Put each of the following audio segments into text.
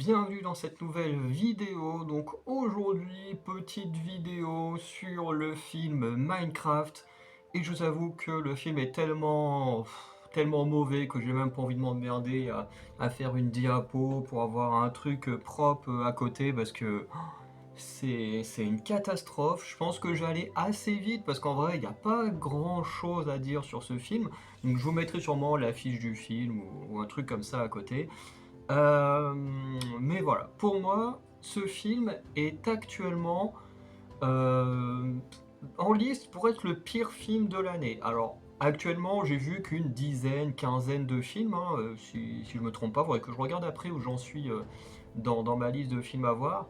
Bienvenue dans cette nouvelle vidéo. Donc aujourd'hui, petite vidéo sur le film Minecraft. Et je vous avoue que le film est tellement mauvais que j'ai même pas envie de m'emmerder à faire une diapo pour avoir un truc propre à côté parce que c'est une catastrophe. Je pense que j'allais assez vite parce qu'en vrai, il n'y a pas grand chose à dire sur ce film. Donc je vous mettrai sûrement l'affiche du film ou un truc comme ça à côté. Euh, mais voilà, pour moi, ce film est actuellement euh, en liste pour être le pire film de l'année. Alors, actuellement, j'ai vu qu'une dizaine, quinzaine de films, hein, si je me trompe pas, il faudrait que je regarde après où j'en suis dans ma liste de films à voir.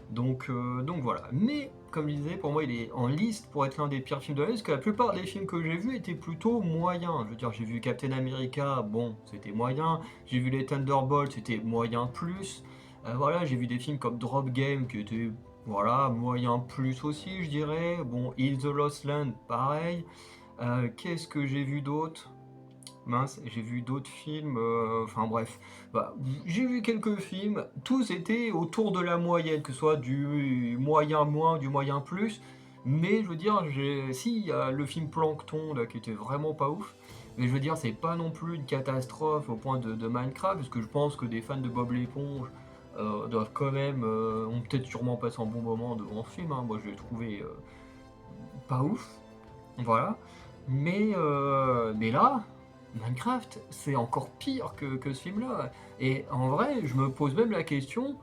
Donc voilà. Mais, comme je disais, pour moi, il est en liste pour être l'un des pires films de l'année, parce que la plupart des films que j'ai vus étaient plutôt moyens. Je veux dire, j'ai vu Captain America, bon, c'était moyen. J'ai vu les Thunderbolts, c'était moyen plus. Voilà, j'ai vu des films comme Drop Game, qui étaient, voilà, moyen plus aussi, je dirais. Bon, In the Lost Land, pareil. Qu'est-ce que j'ai vu d'autre? Mince, j'ai vu d'autres films, enfin bref, bah, j'ai vu quelques films, tous étaient autour de la moyenne, que ce soit du moyen moins, du moyen plus, mais je veux dire, si, il y a le film Plankton là, qui était vraiment pas ouf, mais je veux dire, c'est pas non plus une catastrophe au point de Minecraft, parce que je pense que des fans de Bob l'éponge doivent quand même, ont peut-être sûrement passé un bon moment devant ce film, hein. Moi je l'ai trouvé pas ouf, voilà. Mais là, Minecraft, c'est encore pire que ce film-là. Et en vrai, je me pose même la question,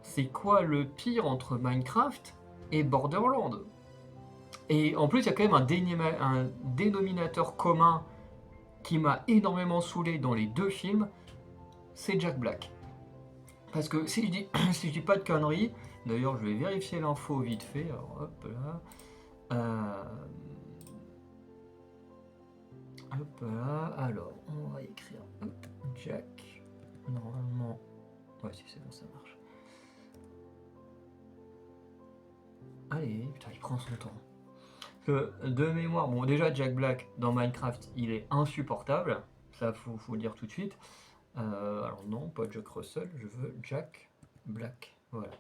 c'est quoi le pire entre Minecraft et Borderlands? Et en plus, il y a quand même un dénominateur commun qui m'a énormément saoulé dans les deux films, c'est Jack Black. Parce que si je dis, si je dis pas de conneries, d'ailleurs je vais vérifier l'info vite fait, alors hop là. Euh, Hop là, alors on va écrire hop, Jack. Normalement, ouais, si c'est bon, ça marche. Allez, putain, il prend son temps. Que de mémoire, bon, déjà Jack Black dans Minecraft, il est insupportable. Ça, faut le dire tout de suite. Alors, non, pas Jack Russell, je veux Jack Black. Voilà.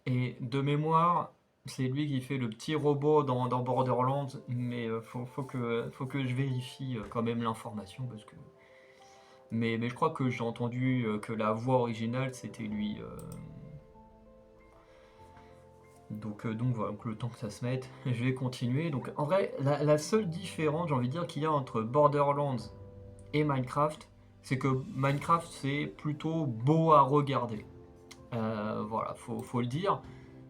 Et de mémoire, c'est lui qui fait le petit robot dans Borderlands, mais faut que je vérifie quand même l'information parce que mais je crois que j'ai entendu que la voix originale c'était lui. Donc voilà, donc le temps que ça se mette, je vais continuer. Donc en vrai, la seule différence, j'ai envie de dire, qu'il y a entre Borderlands et Minecraft, c'est que Minecraft c'est plutôt beau à regarder. Voilà, faut le dire.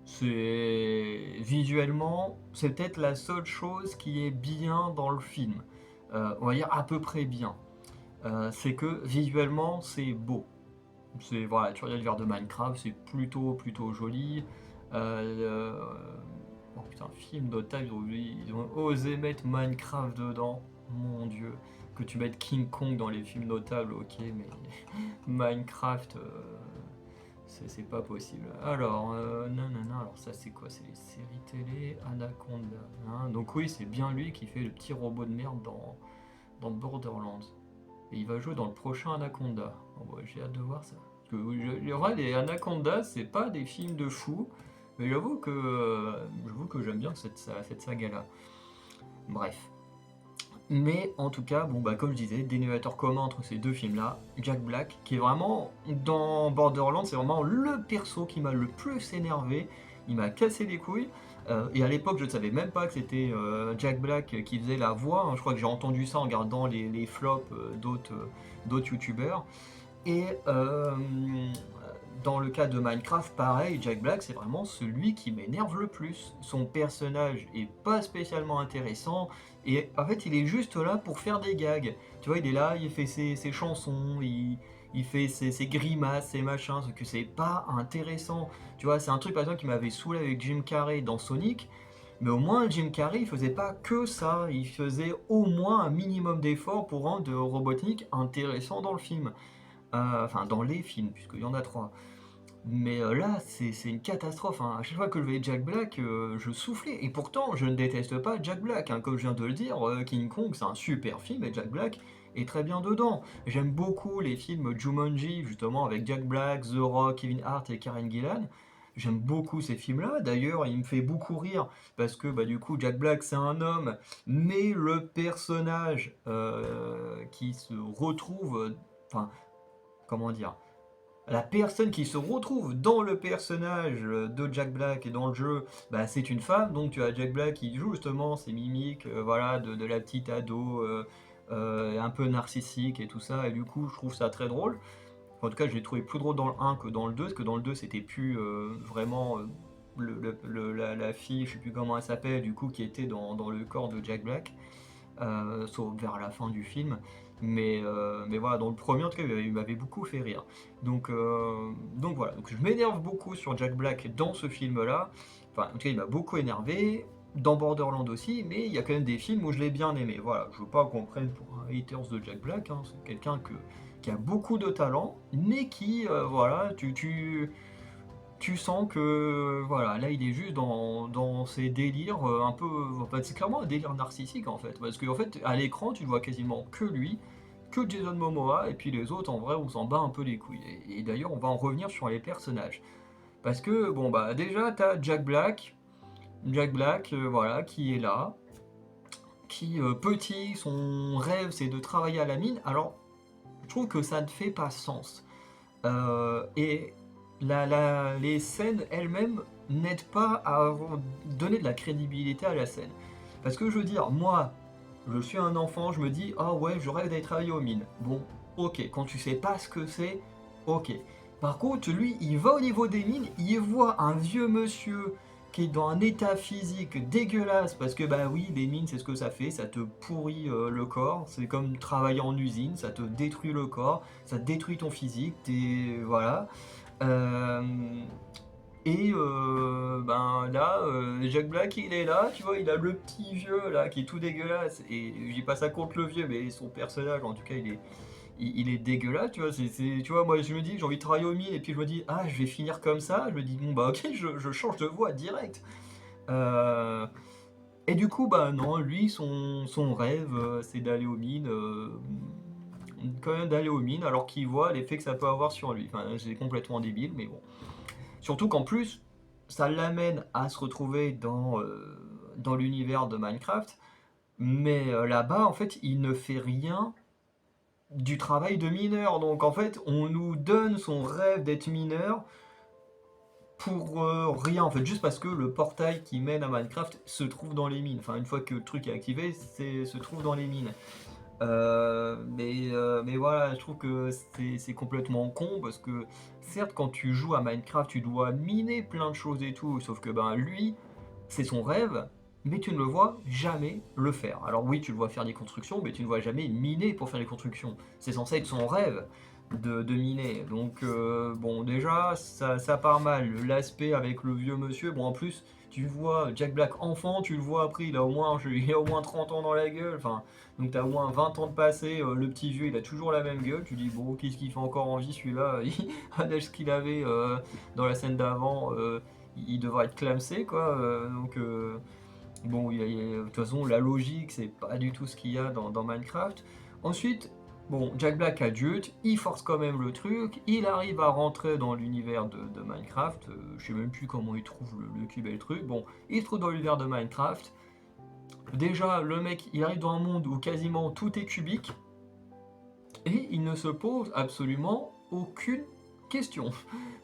C'est visuellement, c'est peut-être la seule chose qui est bien dans le film. On va dire à peu près bien. C'est que visuellement c'est beau. C'est voilà, tu regardes vers de Minecraft, c'est plutôt joli. Oh putain, film notable, ils ont osé mettre Minecraft dedans. Mon dieu. Que tu mettes King Kong dans les films notables, ok, mais Minecraft, c'est pas possible. Alors, nanana, alors ça c'est quoi? C'est les séries télé, Anaconda, hein. Donc oui, c'est bien lui qui fait le petit robot de merde dans Borderlands. Et il va jouer dans le prochain Anaconda. Bon, bah, j'ai hâte de voir ça. Parce que en vrai, les Anaconda, c'est pas des films de fou, mais j'avoue que j'aime bien cette saga-là. Bref. Mais en tout cas, bon bah comme je disais, dénominateur commun entre ces deux films-là, Jack Black, qui est vraiment dans Borderlands, c'est vraiment le perso qui m'a le plus énervé. Il m'a cassé les couilles. Et à l'époque, je ne savais même pas que c'était Jack Black qui faisait la voix, hein. Je crois que j'ai entendu ça en regardant les flops d'autres youtubeurs. Et dans le cas de Minecraft, pareil, Jack Black, c'est vraiment celui qui m'énerve le plus. Son personnage est pas spécialement intéressant, et en fait, il est juste là pour faire des gags. Tu vois, il est là, il fait ses chansons, il fait ses grimaces, ses machins, ce que c'est pas intéressant. Tu vois, c'est un truc par exemple qui m'avait saoulé avec Jim Carrey dans Sonic, mais au moins Jim Carrey il faisait pas que ça, il faisait au moins un minimum d'efforts pour rendre Robotnik intéressant dans le film. Enfin, dans les films, puisqu'il y en a trois. Mais là, c'est une catastrophe, hein. À chaque fois que je voyais Jack Black, je soufflais. Et pourtant, je ne déteste pas Jack Black, hein. Comme je viens de le dire, King Kong, c'est un super film, et Jack Black, est très bien dedans. J'aime beaucoup les films Jumanji, justement, avec Jack Black, The Rock, Kevin Hart et Karen Gillan. J'aime beaucoup ces films-là. D'ailleurs, il me fait beaucoup rire parce que bah, du coup, Jack Black, c'est un homme, mais le personnage qui se retrouve, enfin, comment dire, la personne qui se retrouve dans le personnage de Jack Black et dans le jeu, bah, c'est une femme. Donc tu as Jack Black qui joue justement ces mimiques, voilà, de la petite ado un peu narcissique et tout ça. Et du coup, je trouve ça très drôle. En tout cas, je l'ai trouvé plus drôle dans le 1 que dans le 2, parce que dans le 2, c'était plus vraiment la fille, je sais plus comment elle s'appelle, du coup, qui était dans le corps de Jack Black, sauf vers la fin du film. Mais voilà, dans le premier, en tout cas, il m'avait beaucoup fait rire. Donc voilà, donc je m'énerve beaucoup sur Jack Black dans ce film-là. Enfin, en tout cas, il m'a beaucoup énervé. Dans Borderland aussi, mais il y a quand même des films où je l'ai bien aimé. Voilà, je veux pas qu'on prenne pour un haters de Jack Black, hein. C'est quelqu'un qui a beaucoup de talent, mais qui, voilà, tu sens que, voilà, là, il est juste dans ses délires un peu... Enfin, c'est clairement un délire narcissique, en fait. Parce qu'en fait, à l'écran, tu ne vois quasiment que lui, que Jason Momoa, et puis les autres, en vrai, on s'en bat un peu les couilles. Et d'ailleurs, on va en revenir sur les personnages. Parce que, bon, bah, déjà, t'as Jack Black, voilà, qui est là, qui, petit, son rêve, c'est de travailler à la mine. Alors, je trouve que ça ne fait pas sens. Et les scènes elles-mêmes n'aident pas à donner de la crédibilité à la scène. Parce que je veux dire, moi, je suis un enfant, je me dis, ah ouais, je rêve d'aller travailler aux mines. Bon, ok, quand tu sais pas ce que c'est, ok. Par contre, lui, il va au niveau des mines, il voit un vieux monsieur qui est dans un état physique dégueulasse, parce que bah oui, les mines, c'est ce que ça fait, ça te pourrit le corps, c'est comme travailler en usine, ça te détruit le corps, ça détruit ton physique, voilà. Euh, ben là, Jack Black, il est là, tu vois, il a le petit vieux là qui est tout dégueulasse. Et je dis pas ça contre le vieux, mais son personnage, en tout cas, il est dégueulasse, tu vois. Tu vois, moi, je me dis, j'ai envie de travailler au mines, et puis je me dis, ah, je vais finir comme ça. Je me dis, bon, bah, ok, je change de voie direct. Euh, et du coup, bah, non, lui, son rêve, c'est d'aller aux mines. Quand même d'aller aux mines, alors qu'il voit l'effet que ça peut avoir sur lui. Enfin, c'est complètement débile, mais bon. Surtout qu'en plus, ça l'amène à se retrouver dans l'univers de Minecraft, mais là-bas, en fait, il ne fait rien du travail de mineur. Donc en fait, on nous donne son rêve d'être mineur pour rien, en fait, juste parce que le portail qui mène à Minecraft se trouve dans les mines. Enfin, une fois que le truc est activé, se trouve dans les mines. Mais voilà, je trouve que c'est complètement con parce que certes, quand tu joues à Minecraft, tu dois miner plein de choses et tout, sauf que ben lui, c'est son rêve, mais tu ne le vois jamais le faire. Alors oui, tu le vois faire des constructions, mais tu ne vois jamais miner pour faire des constructions. C'est censé être son rêve de miner. Donc bon, déjà, ça part mal. L'aspect avec le vieux monsieur, bon en plus, tu vois Jack Black enfant, tu le vois après, il a au moins 30 ans dans la gueule, enfin, donc t'as au moins 20 ans de passé, le petit vieux, il a toujours la même gueule, tu dis, bon, qu'est-ce qu'il fait encore en vie celui-là, à l'âge qu'il avait dans la scène d'avant, il devrait être clamsé, quoi, bon, de toute façon, la logique, c'est pas du tout ce qu'il y a dans Minecraft. Ensuite, bon, Jack Black adulte, il force quand même le truc, il arrive à rentrer dans l'univers de Minecraft, je sais même plus comment il trouve le cube et le truc, bon, il se trouve dans l'univers de Minecraft. Déjà, le mec, il arrive dans un monde où quasiment tout est cubique, et il ne se pose absolument aucune question.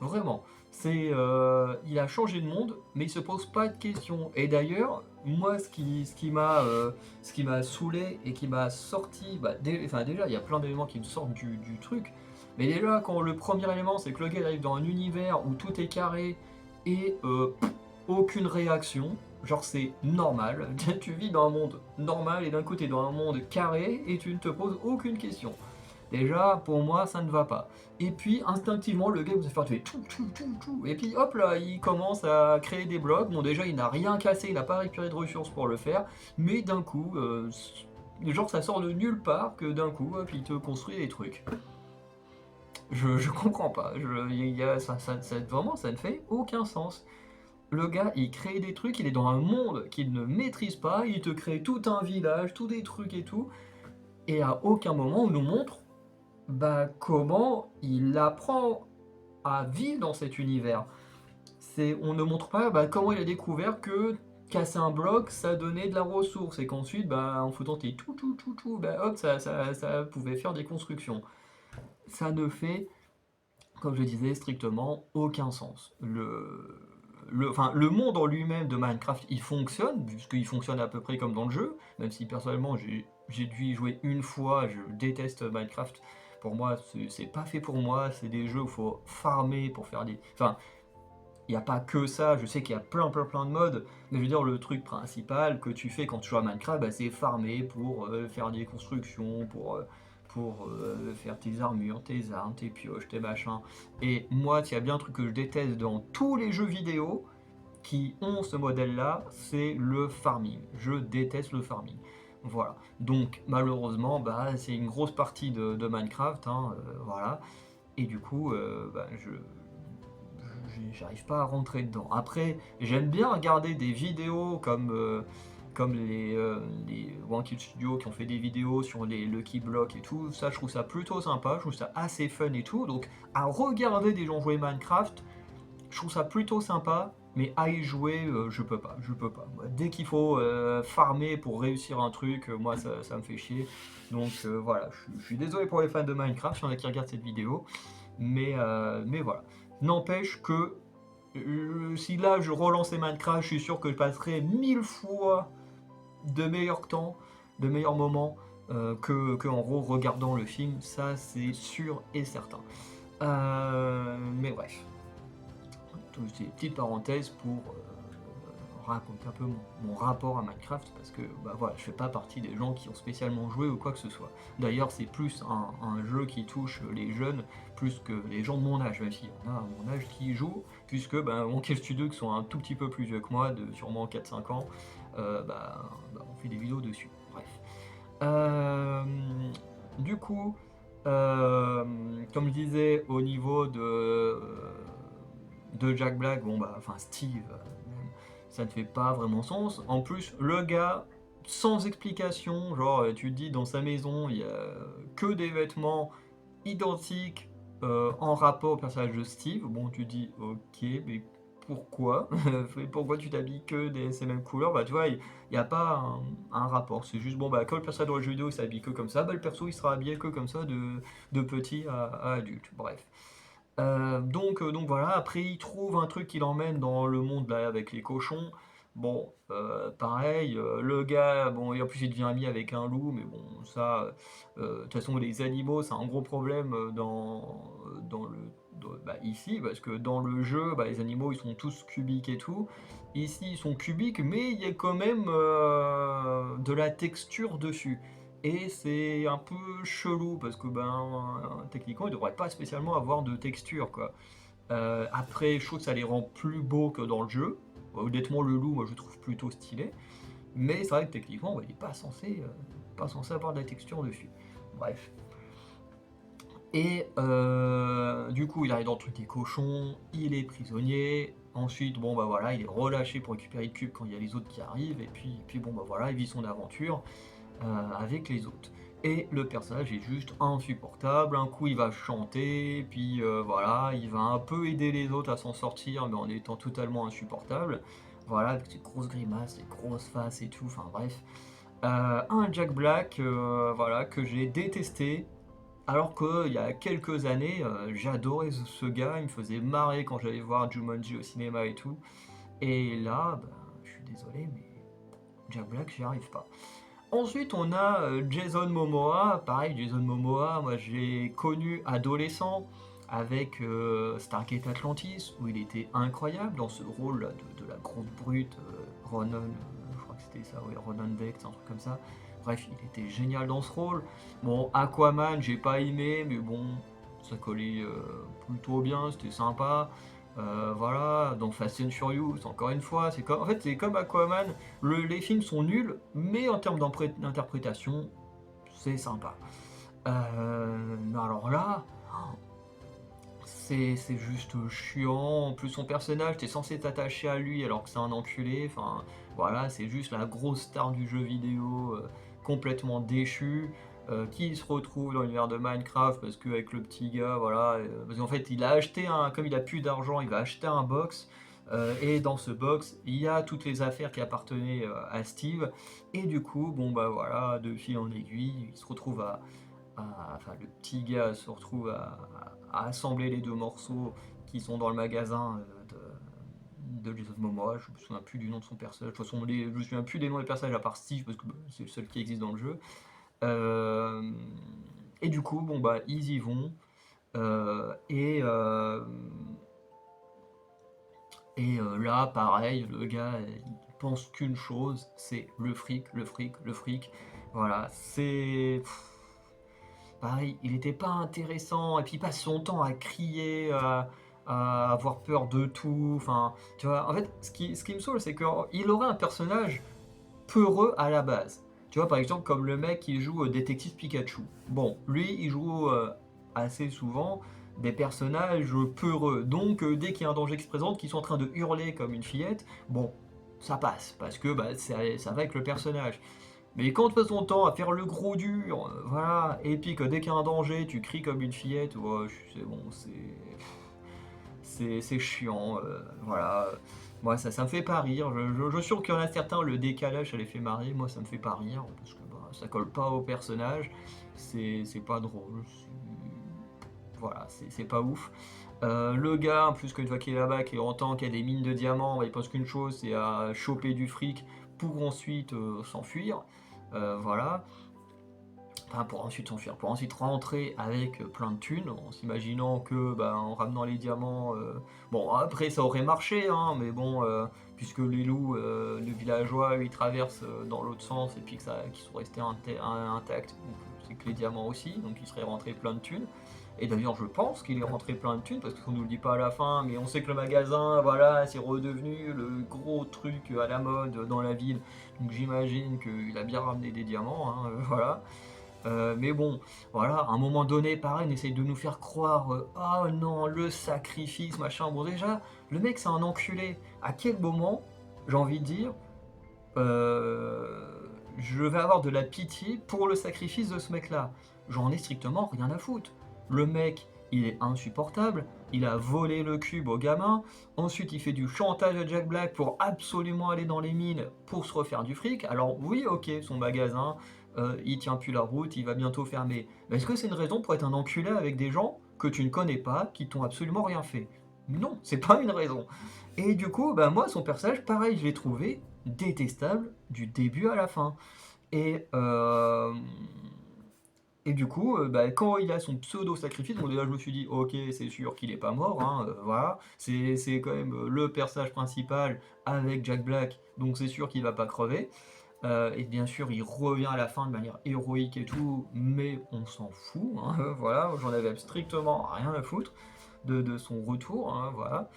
Vraiment. Il a changé de monde, mais il se pose pas de questions. Et d'ailleurs, moi, ce qui m'a saoulé et qui m'a sorti, bah, enfin déjà, il y a plein d'éléments qui me sortent du truc. Mais déjà, quand le premier élément, c'est que le gars arrive dans un univers où tout est carré et aucune réaction. Genre c'est normal, tu vis dans un monde normal et d'un coup t'es dans un monde carré et tu ne te poses aucune question. Déjà, pour moi, ça ne va pas. Et puis, instinctivement, le gars vous a fait tuer tout. Et puis, hop là, il commence à créer des blocs. Bon, déjà, il n'a rien cassé, il n'a pas récupéré de ressources pour le faire. Mais d'un coup, genre, ça sort de nulle part que d'un coup, hop, il te construit des trucs. Je comprends pas. Vraiment, ça ne fait aucun sens. Le gars, il crée des trucs, il est dans un monde qu'il ne maîtrise pas, il te crée tout un village, tous des trucs et tout. et à aucun moment on nous montre comment il apprend à vivre dans cet univers. On ne montre pas comment il a découvert que casser un bloc, ça donnait de la ressource, et qu'ensuite, en foutant tes tout, hop, ça pouvait faire des constructions. Ça ne fait, comme je disais, strictement aucun sens. Le monde en lui-même de Minecraft, il fonctionne, puisqu'il fonctionne à peu près comme dans le jeu, même si personnellement j'ai dû y jouer une fois, je déteste Minecraft. Pour moi, c'est pas fait pour moi, c'est des jeux où il faut farmer pour faire des... Enfin, il n'y a pas que ça, je sais qu'il y a plein de modes, mais je veux dire, le truc principal que tu fais quand tu joues à Minecraft, c'est farmer pour faire des constructions, pour faire tes armures, tes armes, tes pioches, tes machins. Et moi, s'il y a bien un truc que je déteste dans tous les jeux vidéo qui ont ce modèle-là, c'est le farming. Je déteste le farming. Voilà. Donc, malheureusement, c'est une grosse partie de Minecraft, hein, voilà. Et du coup, j'arrive pas à rentrer dedans. Après, j'aime bien regarder des vidéos comme les One Kill Studio qui ont fait des vidéos sur les Lucky Blocks et tout. Ça, je trouve ça plutôt sympa, je trouve ça assez fun et tout. Donc, à regarder des gens jouer Minecraft, je trouve ça plutôt sympa. Mais à y jouer, je peux pas, Moi, dès qu'il faut farmer pour réussir un truc, moi ça me fait chier. Donc voilà, je suis désolé pour les fans de Minecraft, s'il y en a qui regardent cette vidéo. Mais voilà. N'empêche que si là je relançais Minecraft, je suis sûr que je passerais 1000 fois de meilleurs temps, de meilleurs moments que en regardant le film. Ça, c'est sûr et certain. Mais bref, toutes ces petites parenthèses pour raconter un peu mon rapport à Minecraft, parce que voilà, je fais pas partie des gens qui ont spécialement joué ou quoi que ce soit. D'ailleurs, c'est plus un jeu qui touche les jeunes plus que les gens de mon âge, même s'il y en a à mon âge qui y jouent, puisque mon Studio, qui sont un tout petit peu plus vieux que moi, de sûrement 4-5 ans, on fait des vidéos dessus. Bref. Du coup, comme je disais, au niveau de Jack Black, enfin Steve, ça ne fait pas vraiment sens. En plus, le gars, sans explication, genre tu te dis dans sa maison, il y a que des vêtements identiques en rapport au personnage de Steve. Bon, tu te dis, ok, mais pourquoi pourquoi tu t'habilles que ces mêmes couleurs? Tu vois, il n'y a pas un rapport. C'est juste, que le personnage dans le jeu vidéo s'habille que comme ça, le perso il sera habillé que comme ça de petit à adulte. Bref. Donc voilà, après il trouve un truc qui l'emmène dans le monde là avec les cochons. Bon, pareil, le gars, bon, et en plus il devient ami avec un loup, mais bon, ça, de toute façon les animaux c'est un gros problème ici, parce que dans le jeu, les animaux ils sont tous cubiques et tout. Ici ils sont cubiques, mais il y a quand même de la texture dessus. Et c'est un peu chelou parce que techniquement ils devraient pas spécialement avoir de texture quoi. Après je trouve que ça les rend plus beaux que dans le jeu. Honnêtement le loup moi je le trouve plutôt stylé. Mais c'est vrai que techniquement il n'est pas censé avoir de la texture dessus. Bref. Et du coup il arrive dans le truc des cochons, il est prisonnier. Ensuite voilà il est relâché pour récupérer le cube quand il y a les autres qui arrivent. Et puis voilà il vit son aventure. Avec les autres. Et le personnage est juste insupportable. Un coup il va chanter, puis voilà, il va un peu aider les autres à s'en sortir, mais en étant totalement insupportable. Voilà, avec ses grosses grimaces, ses grosses faces et tout, enfin bref. Un Jack Black, voilà, que j'ai détesté. Alors qu'il y a quelques années, j'adorais ce gars, il me faisait marrer quand j'allais voir Jumanji au cinéma et tout. Et là, je suis désolé, mais Jack Black, j'y arrive pas. Ensuite, on a Jason Momoa. Pareil, Jason Momoa, moi j'ai connu adolescent avec Stargate Atlantis, où il était incroyable dans ce rôle de la grosse brute, Ronan, je crois que c'était ça, oui, Ronan Dex, un truc comme ça. Bref, il était génial dans ce rôle. Bon, Aquaman, j'ai pas aimé, mais bon, ça collait plutôt bien, c'était sympa. Voilà, dans Fast and Furious, encore une fois, en fait, c'est comme Aquaman, les films sont nuls, mais en termes d'interprétation, c'est sympa. Mais alors là, c'est juste chiant. En plus, son personnage, t'es censé t'attacher à lui alors que c'est un enculé. Enfin, voilà, c'est juste la grosse star du jeu vidéo, complètement déchu. qui se retrouve dans l'univers de Minecraft parce qu'avec le petit gars, voilà, parce qu'en fait il a acheté comme il a plus d'argent, il va acheter un box, et dans ce box, il y a toutes les affaires qui appartenaient à Steve, et du coup, bon bah voilà, de fil en aiguille, il se retrouve enfin le petit gars se retrouve à assembler les deux morceaux qui sont dans le magasin de Jason Momoa. Je me souviens plus du nom de son personnage. De toute façon, je me souviens plus des noms des personnages à part Steve parce que bah, c'est le seul qui existe dans le jeu. Euh, et du coup, bon bah ils y vont. Euh, et euh, Là, pareil, le gars, il pense qu'une chose, c'est le fric, le fric, le fric. Voilà, c'est pareil, il n'était pas intéressant, et puis il passe son temps à crier, à avoir peur de tout. Enfin, tu vois, en fait, ce qui me saoule, c'est qu'il aurait un personnage peureux à la base. Tu vois, par exemple, comme le mec qui joue Détective Pikachu. Bon, lui, il joue assez souvent des personnages peureux. Donc, dès qu'il y a un danger qui se présente, qu'ils sont en train de hurler comme une fillette, bon, ça passe, parce que bah, ça va avec le personnage. Mais quand tu passes ton temps à faire le gros dur, voilà, et puis que dès qu'il y a un danger, tu cries comme une fillette, ouais, c'est bon, c'est chiant, voilà. Moi, ça me fait pas rire. Je suis sûr qu'il y en a certains, le décalage, ça les fait marrer. Moi, ça me fait pas rire, parce que bah, ça colle pas au personnage. C'est pas drôle. Voilà, c'est pas ouf. Le gars, en plus qu'une fois qu'il est là-bas, qui entend qu'il y a des mines de diamants, bah, il pense qu'une chose, c'est à choper du fric pour ensuite s'enfuir. Voilà. Enfin, pour ensuite s'enfuir, pour ensuite rentrer avec plein de thunes, en s'imaginant que, bah, en ramenant les diamants, bon, après ça aurait marché, hein, mais bon, puisque les loups, les villageois, ils traversent dans l'autre sens, et puis qu'ils sont restés intacts, donc c'est que les diamants aussi, donc il serait rentré plein de thunes. Et d'ailleurs, je pense qu'il est rentré plein de thunes, parce qu'on nous le dit pas à la fin, mais on sait que le magasin, voilà, c'est redevenu le gros truc à la mode dans la ville, donc j'imagine qu'il a bien ramené des diamants, hein, voilà. Mais bon, voilà, à un moment donné, pareil, on essaye de nous faire croire, oh non, le sacrifice, machin. Bon, déjà, le mec, c'est un enculé. À quel moment, j'ai envie de dire, je vais avoir de la pitié pour le sacrifice de ce mec-là? J'en ai strictement rien à foutre. Le mec, il est insupportable, il a volé le cube au gamin, ensuite il fait du chantage à Jack Black pour absolument aller dans les mines pour se refaire du fric. Alors oui, ok, son magasin, il tient plus la route, il va bientôt fermer. Mais est-ce que c'est une raison pour être un enculé avec des gens que tu ne connais pas, qui t'ont absolument rien fait? Non, c'est pas une raison. Et du coup, bah moi, son personnage, pareil, je l'ai trouvé détestable du début à la fin. Et, euh, et du coup, bah, quand il a son pseudo-sacrifice, bon déjà je me suis dit, ok, c'est sûr qu'il est pas mort, hein, voilà, c'est quand même le personnage principal avec Jack Black, donc c'est sûr qu'il va pas crever. Et bien sûr, il revient à la fin de manière héroïque et tout, mais on s'en fout, hein, voilà, j'en avais strictement rien à foutre de son retour, hein, voilà.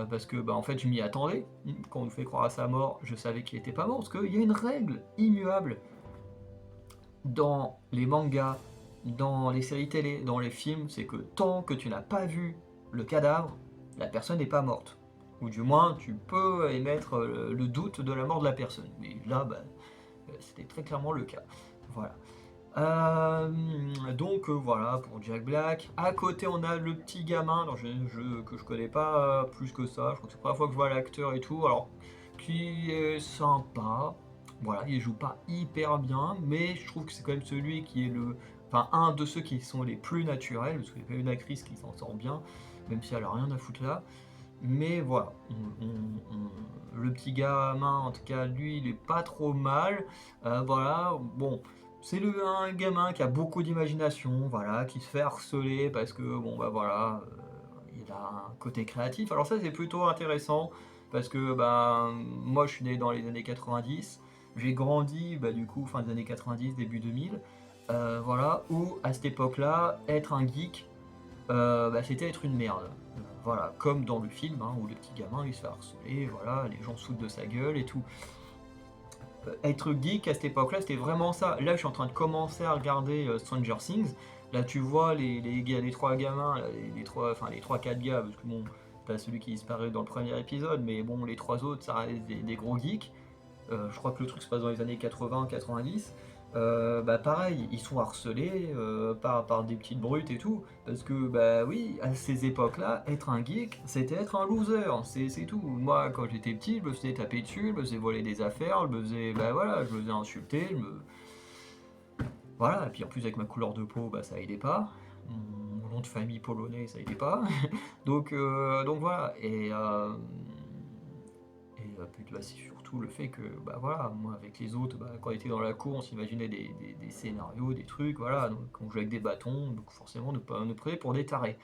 Parce que bah, en fait je m'y attendais. Quand on nous fait croire à sa mort, je savais qu'il était pas mort, parce qu'il y a une règle immuable dans les mangas, dans les séries télé, dans les films, c'est que tant que tu n'as pas vu le cadavre, la personne n'est pas morte. Ou du moins, tu peux émettre le doute de la mort de la personne. Mais là, bah, c'était très clairement le cas. Voilà. Donc voilà pour Jack Black. À côté, on a le petit gamin dans un jeu que je connais pas plus que ça. Je crois que c'est la première fois que je vois l'acteur et tout. Alors, qui est sympa. Voilà, il joue pas hyper bien, mais je trouve que c'est quand même celui qui est enfin, un de ceux qui sont les plus naturels, parce qu'il y a pas une actrice qui s'en sort bien, même si elle a rien à foutre là. Mais voilà, le petit gamin, en tout cas, lui, il est pas trop mal. Voilà, bon, c'est un gamin qui a beaucoup d'imagination, voilà, qui se fait harceler parce que, bon, bah voilà, il a un côté créatif. Alors ça, c'est plutôt intéressant parce que, bah, moi, je suis né dans les années 90, j'ai grandi, bah, du coup, fin des années 90, début 2000, voilà, où à cette époque-là, être un geek, bah, c'était être une merde. Voilà, comme dans le film, hein, où le petit gamin il se fait harceler, voilà, les gens sautent de sa gueule et tout. Être geek à cette époque-là, c'était vraiment ça. Là, je suis en train de commencer à regarder Stranger Things. Là, tu vois les trois gamins, là, les trois quatre gars, parce que bon, t'as celui qui disparaît dans le premier épisode, mais bon, les trois autres, ça reste des gros geeks. Je crois que le truc se passe dans les années 80-90. Bah pareil, ils sont harcelés par des petites brutes et tout, parce que bah oui, à ces époques-là, être un geek, c'était être un loser, c'est tout. Moi, quand j'étais petit, je me faisais taper dessus, je me faisais voler des affaires, je me faisais, bah voilà, je me faisais insulter, voilà, et puis en plus avec ma couleur de peau, bah ça aidait pas. Mon nom de famille polonais, ça aidait pas. Donc voilà, puis bah, c'est surtout le fait que, bah voilà, moi avec les autres, bah, quand on était dans la cour, on s'imaginait des scénarios, des trucs, voilà, donc on jouait avec des bâtons, donc forcément nous prenait pour des tarés.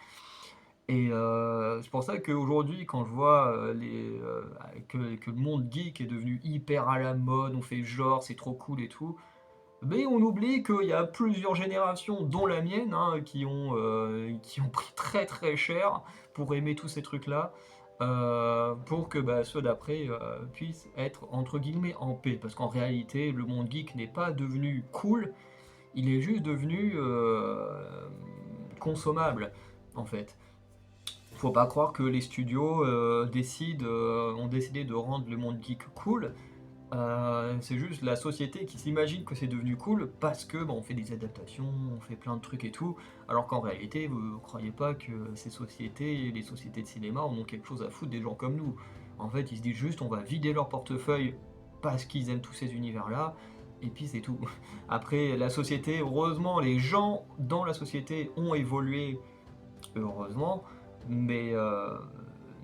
C'est pour ça qu'aujourd'hui, quand je vois que le monde geek est devenu hyper à la mode, on fait genre, c'est trop cool et tout, mais on oublie qu'il y a plusieurs générations, dont la mienne, hein, qui ont pris très très cher pour aimer tous ces trucs-là, pour que bah, ceux d'après puissent être entre guillemets en paix. Parce qu'en réalité, le monde geek n'est pas devenu cool, il est juste devenu consommable, en fait. Faut pas croire que les studios ont décidé de rendre le monde geek cool. C'est juste la société qui s'imagine que c'est devenu cool parce que on fait des adaptations, on fait plein de trucs et tout, alors qu'en réalité, vous ne croyez pas que ces sociétés, les sociétés de cinéma, en ont quelque chose à foutre des gens comme nous. En fait, ils se disent juste on va vider leur portefeuille parce qu'ils aiment tous ces univers-là, et puis c'est tout. Après, la société, heureusement, les gens dans la société ont évolué, heureusement, mais, euh,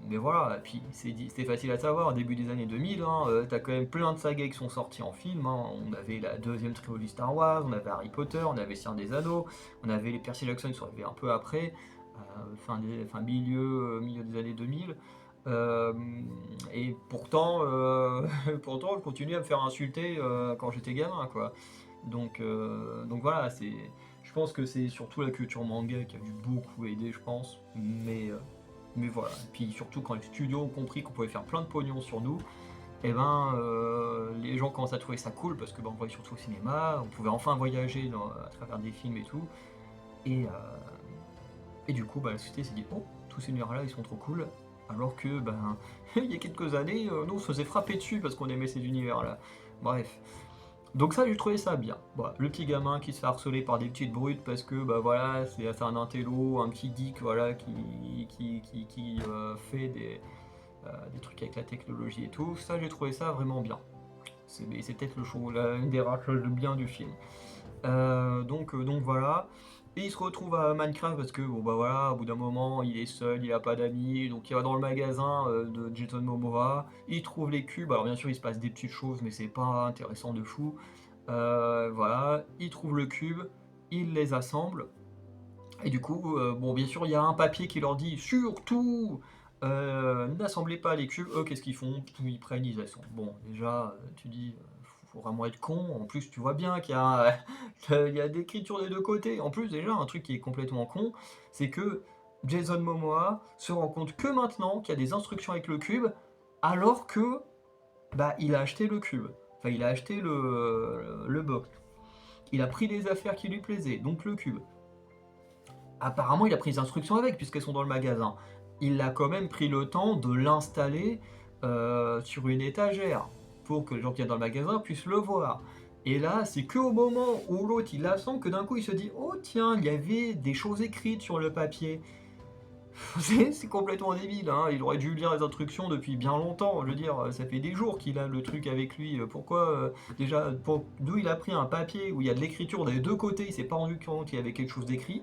mais voilà, et puis c'est facile à savoir, au début des années 2000, hein, t'as quand même plein de sagas qui sont sortis en film, hein. On avait la deuxième trilogie Star Wars, on avait Harry Potter, on avait Seigneur des Anneaux, on avait les Percy Jackson qui sont arrivés un peu après, milieu des années 2000. Euh, et pourtant, pourtant, je continuais à me faire insulter quand j'étais gamin, quoi. Donc voilà, je pense que c'est surtout la culture manga qui a dû beaucoup aider, je pense. Mais voilà. Et puis surtout quand les studios ont compris qu'on pouvait faire plein de pognon sur nous, et ben les gens commencent à trouver ça cool parce que on voyait surtout au cinéma, on pouvait enfin voyager à travers des films et tout. Et, et du coup, bah, la société s'est dit oh, tous ces univers-là ils sont trop cool. Alors que ben il y a quelques années, nous on se faisait frapper dessus parce qu'on aimait ces univers-là. Bref. Donc ça, j'ai trouvé ça bien. Voilà, le petit gamin qui se fait harceler par des petites brutes parce que bah voilà, c'est un intello, un petit geek voilà qui fait des trucs avec la technologie et tout. Ça, j'ai trouvé ça vraiment bien. C'est peut-être une des rares choses de bien du film. Donc voilà. Et il se retrouve à Minecraft parce que bon bah voilà, au bout d'un moment, il est seul, il a pas d'amis, donc il va dans le magasin de Jason Momoa, il trouve les cubes, alors bien sûr il se passe des petites choses, mais c'est pas intéressant de fou. Voilà, il trouve le cube, il les assemble, et du coup, bon bien sûr il y a un papier qui leur dit surtout n'assemblez pas les cubes, eux qu'est-ce qu'ils font? Ils prennent, ils assemblent. Bon déjà, tu dis, faut vraiment être con, en plus tu vois bien qu'il y a il y a d'écriture des deux côtés. En plus, déjà, un truc qui est complètement con, c'est que Jason Momoa se rend compte que maintenant qu'il y a des instructions avec le cube, alors que bah il a acheté le cube. Enfin, il a acheté le box. Il a pris les affaires qui lui plaisaient, donc le cube. Apparemment, il a pris les instructions avec, puisqu'elles sont dans le magasin. Il a quand même pris le temps de l'installer sur une étagère, pour que les gens qui viennent dans le magasin puissent le voir. Et là, c'est qu'au moment où l'autre il l'assemble que d'un coup il se dit oh tiens, il y avait des choses écrites sur le papier. C'est complètement débile, hein. Il aurait dû lire les instructions depuis bien longtemps. Je veux dire, ça fait des jours qu'il a le truc avec lui. Pourquoi déjà, d'où il a pris un papier où il y a de l'écriture des deux côtés, il s'est pas rendu compte qu'il y avait quelque chose d'écrit.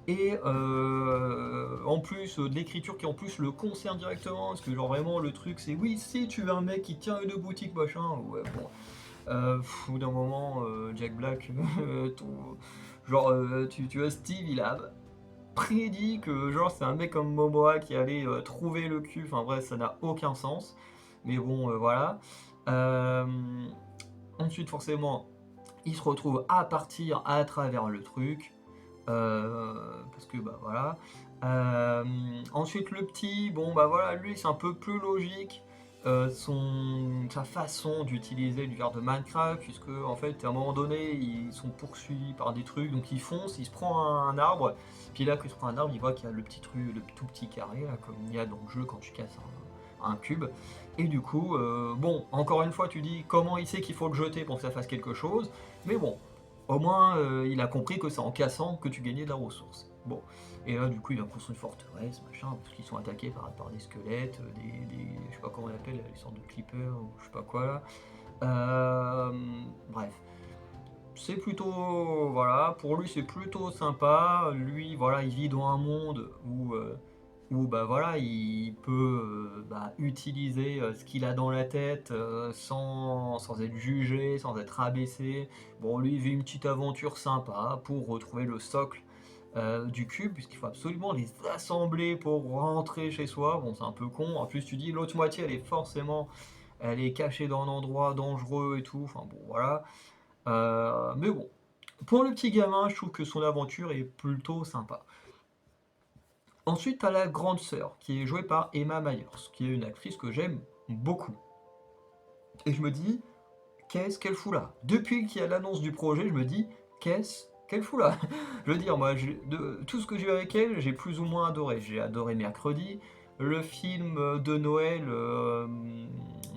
Et en plus de l'écriture qui en plus le concerne directement, parce que genre vraiment le truc c'est oui si tu veux un mec qui tient une boutique machin, ouais bon. Au bout d'un moment, Jack Black, tu vois Steve il a prédit que genre c'est un mec comme Momoa qui allait trouver le cul, enfin bref ça n'a aucun sens. Mais bon voilà. Euh, Ensuite forcément il se retrouve à partir à travers le truc. Parce que bah voilà. Ensuite le petit, bon bah voilà, lui c'est un peu plus logique. Sa façon d'utiliser l'univers de Minecraft, puisque en fait à un moment donné ils sont poursuivis par des trucs, donc il fonce, il se prend un arbre, puis là qu'il se prend un arbre, il voit qu'il y a le petit truc, le tout petit carré là, comme il y a dans le jeu quand tu casses un cube. Et du coup, bon, encore une fois, tu dis comment il sait qu'il faut le jeter pour que ça fasse quelque chose, mais bon, au moins il a compris que c'est en cassant que tu gagnais de la ressource. Bon, et là du coup il a construit une forteresse, machin, parce qu'ils sont attaqués par des squelettes, je sais pas comment on appelle, les sortes de clippers, ou je sais pas quoi là. Bref, c'est plutôt, voilà, pour lui c'est plutôt sympa. Lui, voilà, il vit dans un monde où bah voilà, il peut bah, utiliser ce qu'il a dans la tête sans être jugé, sans être rabaissé. Bon, lui, il vit une petite aventure sympa pour retrouver le socle du cube, puisqu'il faut absolument les assembler pour rentrer chez soi. Bon, c'est un peu con. En plus, tu dis l'autre moitié, elle est cachée dans un endroit dangereux et tout. Enfin bon, voilà. Mais bon, pour le petit gamin, je trouve que son aventure est plutôt sympa. Ensuite, t'as la grande sœur, qui est jouée par Emma Myers, qui est une actrice que j'aime beaucoup. Et je me dis, qu'est-ce qu'elle fout là? Depuis qu'il y a l'annonce du projet, je me dis, qu'est-ce qu'elle fout là? Je veux dire, moi, de tout ce que j'ai vu avec elle, j'ai plus ou moins adoré. J'ai adoré Mercredi, le film de Noël,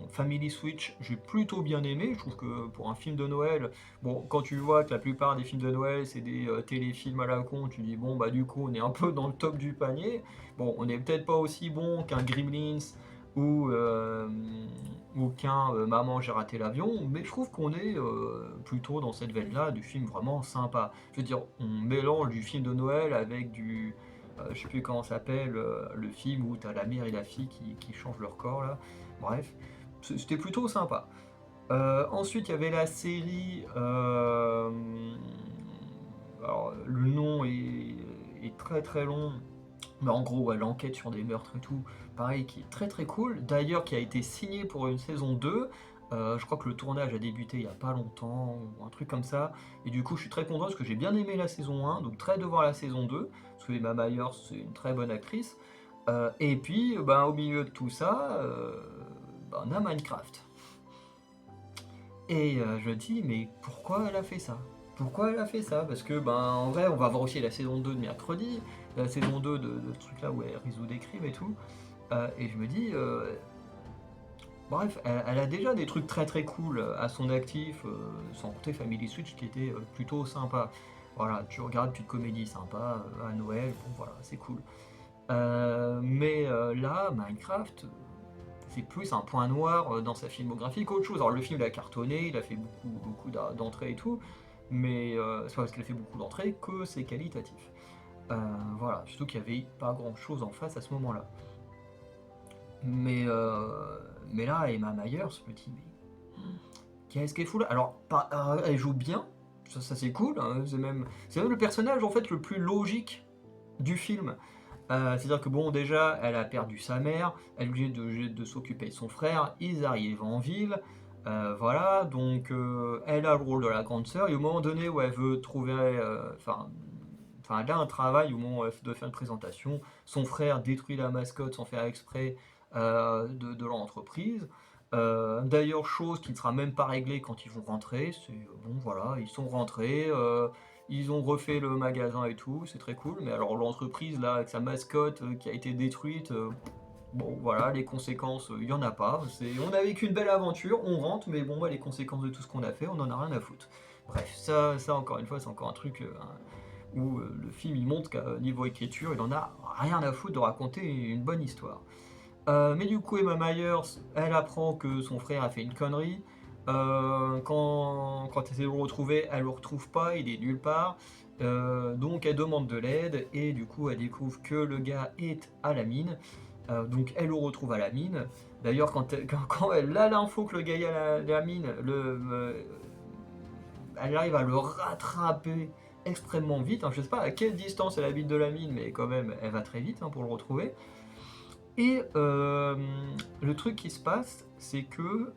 Family Switch, j'ai plutôt bien aimé. Je trouve que pour un film de Noël, bon, quand tu vois que la plupart des films de Noël, c'est des téléfilms à la con, tu dis, bon, bah du coup, on est un peu dans le top du panier. Bon, on n'est peut-être pas aussi bon qu'un Gremlins ou, euh, ou qu'un Maman, j'ai raté l'avion, mais je trouve qu'on est plutôt dans cette veine-là du film vraiment sympa. Je veux dire, on mélange du film de Noël avec je sais plus comment ça s'appelle, le film où t'as la mère et la fille qui changent leur corps là. Bref, c'était plutôt sympa. Ensuite, il y avait la série. Alors, le nom est très très long, mais en gros, ouais, l'enquête sur des meurtres et tout, pareil, qui est très très cool. D'ailleurs, qui a été signé pour une saison 2. Je crois que le tournage a débuté il y a pas longtemps, ou un truc comme ça. Et du coup, je suis très content parce que j'ai bien aimé la saison 1, donc très de voir la saison 2, parce que Emma Myers, c'est une très bonne actrice. Et puis, ben, au milieu de tout ça, ben, on a Minecraft. Et je me dis, mais pourquoi elle a fait ça? Pourquoi elle a fait ça? Parce que, ben, en vrai, on va voir aussi la saison 2 de mercredi, la saison 2 de ce truc-là où elle résout des crimes et tout. Et je me dis, bref, elle a déjà des trucs très très cool à son actif, sans compter Family Switch qui était plutôt sympa. Voilà, tu regardes une petite comédie sympa à Noël, bon voilà, c'est cool. Mais là, Minecraft, c'est plus un point noir dans sa filmographie qu'autre chose. Alors le film il a cartonné, il a fait beaucoup d'entrées et tout, mais c'est pas parce qu'il a fait beaucoup d'entrées que c'est qualitatif. Voilà, surtout qu'il y avait pas grand chose en face à ce moment-là. Mais, euh, mais là, Emma Myers, je me dis, mais qu'est-ce qu'elle fout là? Alors, elle joue bien, ça c'est cool, hein, c'est même le personnage en fait le plus logique du film. C'est-à-dire que bon, déjà, elle a perdu sa mère, elle est obligée de s'occuper de son frère, ils arrivent en ville, voilà, donc elle a le rôle de la grande sœur, et au moment donné où elle veut trouver, enfin, elle a un travail au moment où elle doit faire une présentation, son frère détruit la mascotte sans faire exprès de l'entreprise. D'ailleurs, chose qui ne sera même pas réglée quand ils vont rentrer, c'est bon, voilà, ils sont rentrés. Ils ont refait le magasin et tout, c'est très cool. Mais alors l'entreprise là, avec sa mascotte qui a été détruite, bon voilà, les conséquences, il n'y en a pas. On a vécu une belle aventure, on rentre, mais bon, bah, les conséquences de tout ce qu'on a fait, on en a rien à foutre. Bref, ça encore une fois, c'est encore un truc où le film il montre qu'à niveau écriture, il en a rien à foutre de raconter une bonne histoire. Mais du coup, Emma Myers, elle apprend que son frère a fait une connerie. Quand elle essaie de le retrouver, elle le retrouve pas, il est nulle part. Donc elle demande de l'aide et du coup elle découvre que le gars est à la mine. Donc elle le retrouve à la mine. D'ailleurs quand elle a l'info que le gars est à la mine, elle arrive à le rattraper extrêmement vite. Hein. Je sais pas à quelle distance elle habite de la mine, mais quand même elle va très vite hein, pour le retrouver. Et le truc qui se passe, c'est que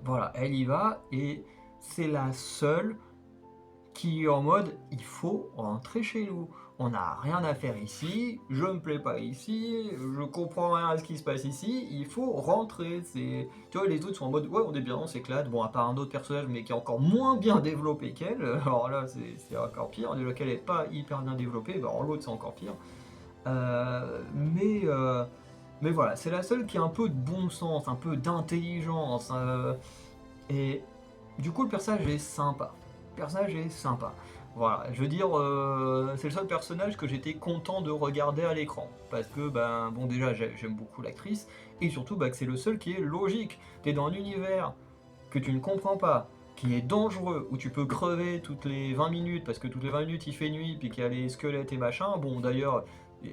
voilà, elle y va et c'est la seule qui est en mode il faut rentrer chez nous. On n'a rien à faire ici, je me plais pas ici, je comprends rien à ce qui se passe ici, il faut rentrer. Tu vois, les autres sont en mode ouais, on est bien, on s'éclate. Bon, à part un autre personnage, mais qui est encore moins bien développé qu'elle, alors là, c'est encore pire. Déjà qu'elle est pas hyper bien développée, bah, alors l'autre, c'est encore pire. Mais voilà, c'est la seule qui a un peu de bon sens, un peu d'intelligence. Et du coup, le personnage est sympa. Le personnage est sympa. Voilà, je veux dire, c'est le seul personnage que j'étais content de regarder à l'écran. Parce que, ben, bon, déjà, j'aime beaucoup l'actrice. Et surtout, bah, que c'est le seul qui est logique. T'es dans un univers que tu ne comprends pas, qui est dangereux, où tu peux crever toutes les 20 minutes, parce que toutes les 20 minutes il fait nuit, puis qu'il y a les squelettes et machin. Bon, d'ailleurs,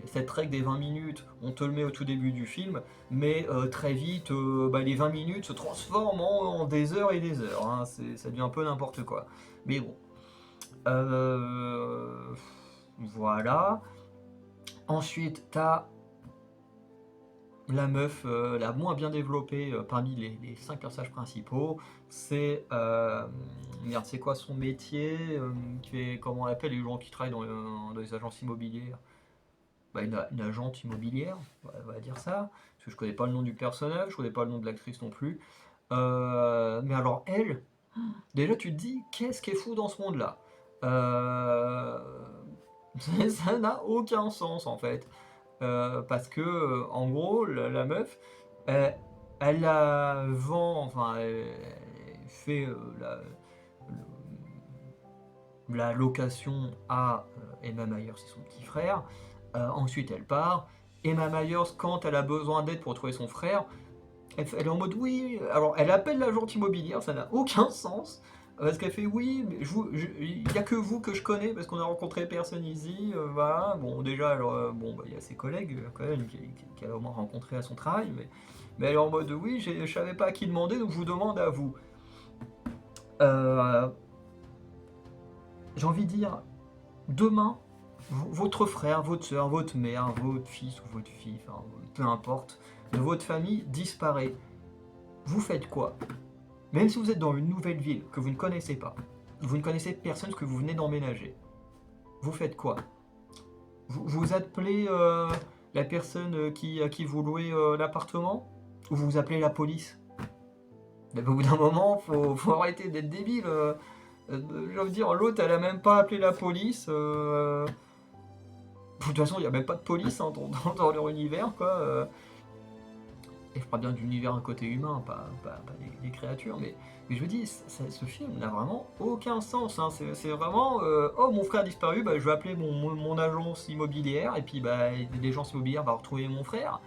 cette règle des 20 minutes, on te le met au tout début du film, mais très vite, bah, les 20 minutes se transforment en des heures et des heures. Hein. Ça devient un peu n'importe quoi. Mais bon. Voilà. Ensuite, t'as la meuf la moins bien développée parmi les 5 personnages principaux. C'est. Merde, c'est quoi son métier comment on l'appelle les gens qui travaillent dans les agences immobilières? Bah, une agente immobilière, on va dire ça. Parce que je connais pas le nom du personnage, je connais pas le nom de l'actrice non plus. Mais alors, elle, déjà tu te dis, qu'est-ce qu'elle fout dans ce monde-là? Euh, Ça n'a aucun sens en fait. Parce que, en gros, la meuf, elle, elle la vend, enfin, elle fait la location à Emma Myers, c'est son petit frère. Ensuite, elle part. Emma Myers, quand elle a besoin d'aide pour trouver son frère, elle est en mode oui. Alors, elle appelle l'agente immobilière, ça n'a aucun sens. Parce qu'elle fait oui, mais il n'y a que vous que je connais parce qu'on a rencontré personne ici. Voilà. Bon, déjà, alors, bon, bah, il y a ses collègues quand même qu'elle a au moins rencontré à son travail. Mais elle est en mode oui, je savais pas à qui demander, donc je vous demande à vous. Euh, J'ai envie de dire, demain, votre frère, votre soeur, votre mère, votre fils ou votre fille, enfin, peu importe, de votre famille disparaît. Vous faites quoi? Même si vous êtes dans une nouvelle ville que vous ne connaissez pas, vous ne connaissez personne que vous venez d'emménager, vous faites quoi? Vous appelez la personne à qui vous louez l'appartement? Ou vous appelez la police? Mais au bout d'un moment, faut arrêter d'être débile. Je veux dire, l'autre, elle a même pas appelé la police. De toute façon, il n'y a même pas de police hein, dans leur univers, quoi. Et je parle bien d'univers un côté humain, pas des créatures, mais je vous dis, ce film n'a vraiment aucun sens. Hein. C'est vraiment, oh mon frère a disparu, bah, je vais appeler mon agence immobilière, et puis bah, l'agence immobilière va retrouver mon frère.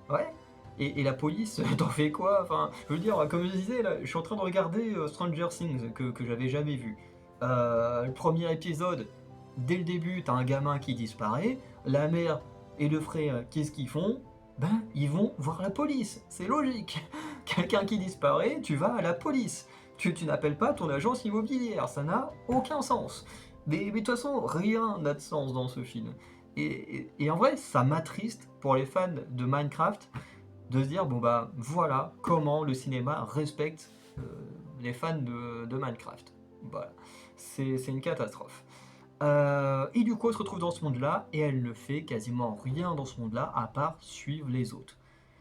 Ouais. Et la police, t'en fais quoi? Enfin, je veux dire, comme je disais, là, je suis en train de regarder Stranger Things, que j'avais jamais vu. Le premier épisode, dès le début, t'as un gamin qui disparaît, la mère et le frère, qu'est-ce qu'ils font? Ben, ils vont voir la police. C'est logique. Quelqu'un qui disparaît, tu vas à la police. Tu n'appelles pas ton agence immobilière. Ça n'a aucun sens. Mais de toute façon, rien n'a de sens dans ce film. Et en vrai, ça m'attriste pour les fans de Minecraft de se dire, bon bah voilà comment le cinéma respecte euh, les fans de Minecraft. Voilà. C'est une catastrophe. Et du coup, elle se retrouve dans ce monde-là, et elle ne fait quasiment rien dans ce monde-là, à part suivre les autres.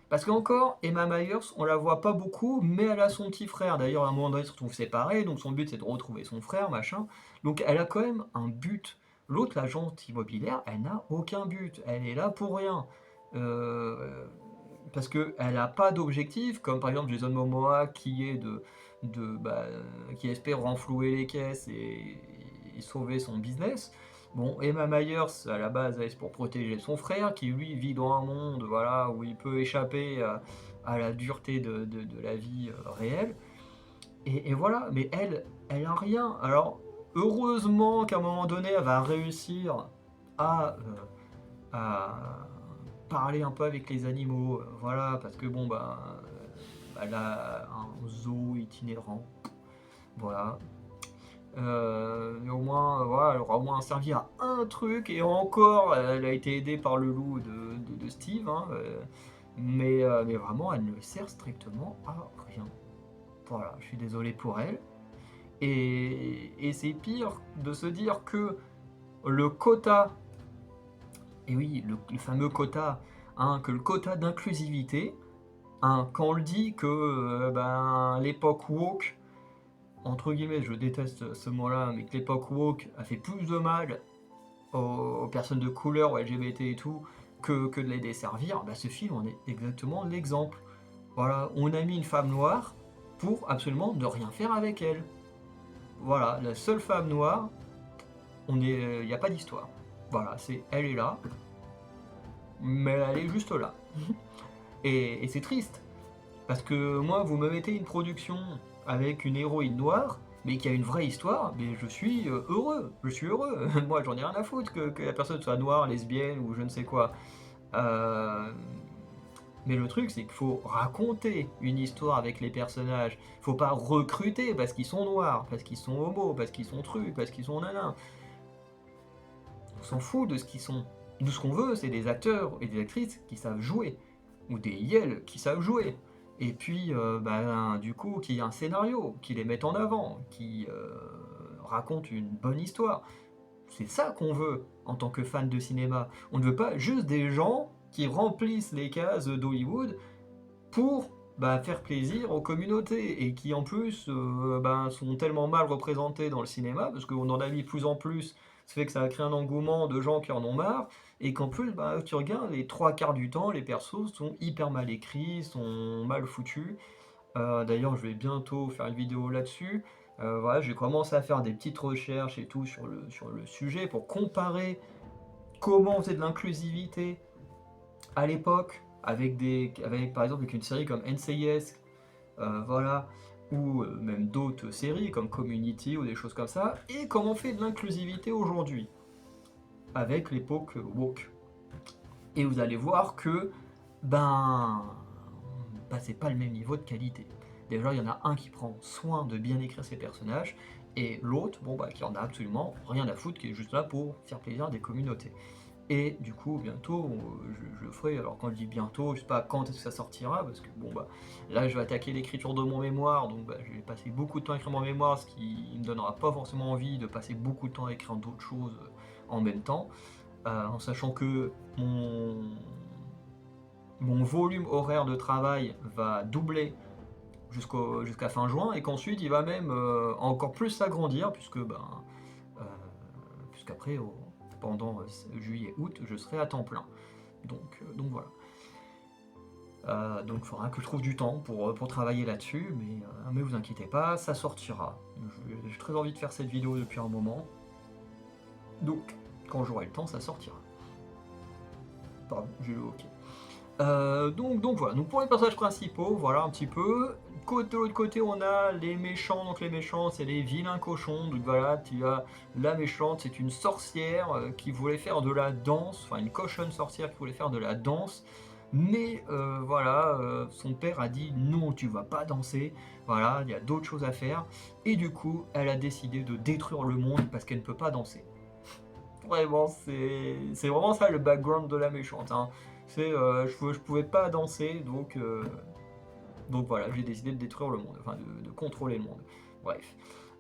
Parce qu'encore, Emma Myers, on la voit pas beaucoup, mais elle a son petit frère. D'ailleurs, à un moment donné, ils se retrouvent séparés, donc son but c'est de retrouver son frère, machin. Donc elle a quand même un but. L'autre, l'agente immobilière, elle n'a aucun but. Elle est là pour rien. Euh, Parce qu'elle n'a pas d'objectif, comme par exemple Jason Momoa qui est qui espère renflouer les caisses et sauver son business. Bon, Emma Myers, à la base, elle est pour protéger son frère, qui lui vit dans un monde voilà, où il peut échapper à la dureté de la vie réelle. Et voilà, mais elle a rien. Alors, heureusement qu'à un moment donné, elle va réussir à parler un peu avec les animaux. Voilà, parce que bon, elle a un zoo itinérant. Voilà. Mais au moins, voilà, elle aura au moins servi à un truc, et encore, elle a été aidée par le loup de Steve, hein, mais vraiment, elle ne sert strictement à rien. Voilà, je suis désolé pour elle. Et c'est pire de se dire que le quota, et oui, le fameux quota, hein, que le quota d'inclusivité, hein, quand on le dit que l'époque woke, entre guillemets, je déteste ce mot-là, mais que l'époque woke a fait plus de mal aux personnes de couleur, aux LGBT et tout, que de les desservir, bah, ce film en est exactement l'exemple. Voilà, on a mis une femme noire pour absolument ne rien faire avec elle. Voilà, la seule femme noire, il n'y a pas d'histoire. Voilà, elle est là, mais elle est juste là. Et c'est triste, parce que moi, vous me mettez une production avec une héroïne noire, mais qui a une vraie histoire, mais je suis heureux, je suis heureux. Moi, j'en ai rien à foutre que la personne soit noire, lesbienne ou je ne sais quoi. Euh, Mais le truc, c'est qu'il faut raconter une histoire avec les personnages. Faut pas recruter parce qu'ils sont noirs, parce qu'ils sont homos, parce qu'ils sont trucs, parce qu'ils sont nanas. On s'en fout de ce qu'ils sont. Nous, ce qu'on veut, c'est des acteurs et des actrices qui savent jouer. Ou des yels qui savent jouer. Et puis, du coup, qu'il y ait un scénario, qui les mette en avant, qui raconte une bonne histoire. C'est ça qu'on veut en tant que fan de cinéma. On ne veut pas juste des gens qui remplissent les cases d'Hollywood pour faire plaisir aux communautés et qui en plus sont tellement mal représentés dans le cinéma parce qu'on en a mis plus en plus, ça fait que ça a créé un engouement de gens qui en ont marre et qu'en plus tu regardes les trois quarts du temps les persos sont hyper mal écrits, sont mal foutus. D'ailleurs je vais bientôt faire une vidéo là-dessus. Voilà, j'ai commencé à faire des petites recherches et tout sur le sujet pour comparer comment on faisait de l'inclusivité à l'époque, par exemple avec une série comme NCIS, voilà, ou même d'autres séries comme Community ou des choses comme ça, et comment on fait de l'inclusivité aujourd'hui, avec l'époque woke. Et vous allez voir que, c'est pas le même niveau de qualité. Déjà, il y en a un qui prend soin de bien écrire ses personnages, et l'autre, qui en a absolument rien à foutre, qui est juste là pour faire plaisir à des communautés. Et du coup, bientôt, je le ferai. Alors, quand je dis bientôt, je sais pas quand est-ce que ça sortira, parce que là, je vais attaquer l'écriture de mon mémoire, donc je vais passer beaucoup de temps à écrire mon mémoire, ce qui me donnera pas forcément envie de passer beaucoup de temps à écrire d'autres choses en même temps, en sachant que mon volume horaire de travail va doubler jusqu'à fin juin, et qu'ensuite, il va même encore plus s'agrandir, puisqu'après, pendant juillet-août, je serai à temps plein. Donc voilà. Donc il faudra que je trouve du temps pour travailler là-dessus, mais vous inquiétez pas, ça sortira. J'ai très envie de faire cette vidéo depuis un moment. Donc, quand j'aurai le temps, ça sortira. Pardon, j'ai le ok. Donc voilà, donc pour les personnages principaux, voilà un petit peu. De l'autre côté, on a les méchants. Donc les méchants, c'est les vilains cochons. Donc voilà, tu as la méchante, c'est une sorcière qui voulait faire de la danse, enfin une cochonne sorcière qui voulait faire de la danse. Mais son père a dit non, tu vas pas danser. Voilà, il y a d'autres choses à faire. Et du coup, elle a décidé de détruire le monde parce qu'elle ne peut pas danser. Vraiment, c'est vraiment ça le background de la méchante, hein. Je pouvais pas danser, donc voilà, j'ai décidé de détruire le monde, enfin de contrôler le monde. Bref.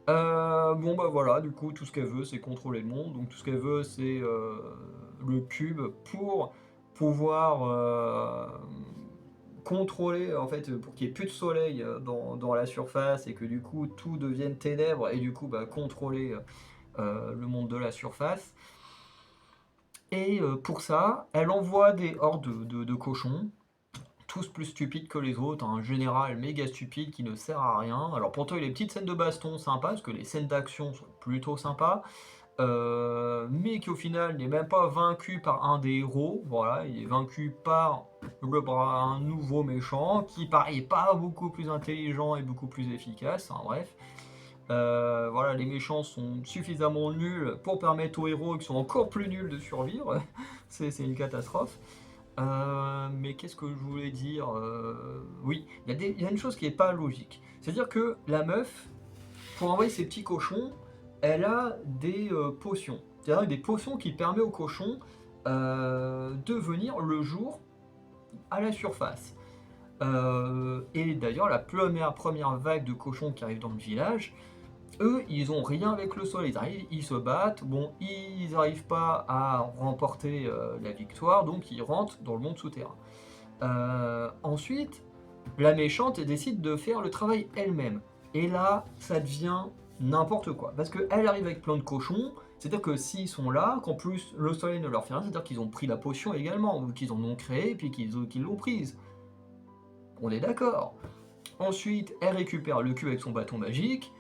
Voilà, du coup, tout ce qu'elle veut, c'est contrôler le monde. Donc tout ce qu'elle veut, c'est le cube pour pouvoir contrôler, en fait, pour qu'il n'y ait plus de soleil dans la surface et que du coup tout devienne ténèbres et du coup contrôler le monde de la surface. Et pour ça, elle envoie des hordes de cochons, tous plus stupides que les autres, un général méga stupide qui ne sert à rien. Alors pourtant il y a des petites scènes de baston sympas, parce que les scènes d'action sont plutôt sympas, mais qui au final n'est même pas vaincu par un des héros, voilà, il est vaincu par un nouveau méchant, qui pareil pas beaucoup plus intelligent et beaucoup plus efficace, hein, bref. Voilà, les méchants sont suffisamment nuls pour permettre aux héros qui sont encore plus nuls de survivre. C'est une catastrophe. Mais qu'est-ce que je voulais dire? Oui, il y a une chose qui n'est pas logique. C'est-à-dire que la meuf, pour envoyer ses petits cochons, elle a des potions. C'est-à-dire des potions qui permettent aux cochons de venir le jour à la surface. Et d'ailleurs, la première vague de cochons qui arrive dans le village, eux, ils ont rien avec le soleil. Ils arrivent, ils se battent. Bon, ils n'arrivent pas à remporter la victoire, donc ils rentrent dans le monde souterrain. Ensuite, la méchante décide de faire le travail elle-même. Et là, ça devient n'importe quoi. Parce qu'elle arrive avec plein de cochons, C'est-à-dire que s'ils sont là, qu'en plus le soleil ne leur fait rien, c'est-à-dire qu'ils ont pris la potion également, ou qu'ils en ont créé, puis qu'ils l'ont prise. On est d'accord. Ensuite, elle récupère le cube avec son bâton magique,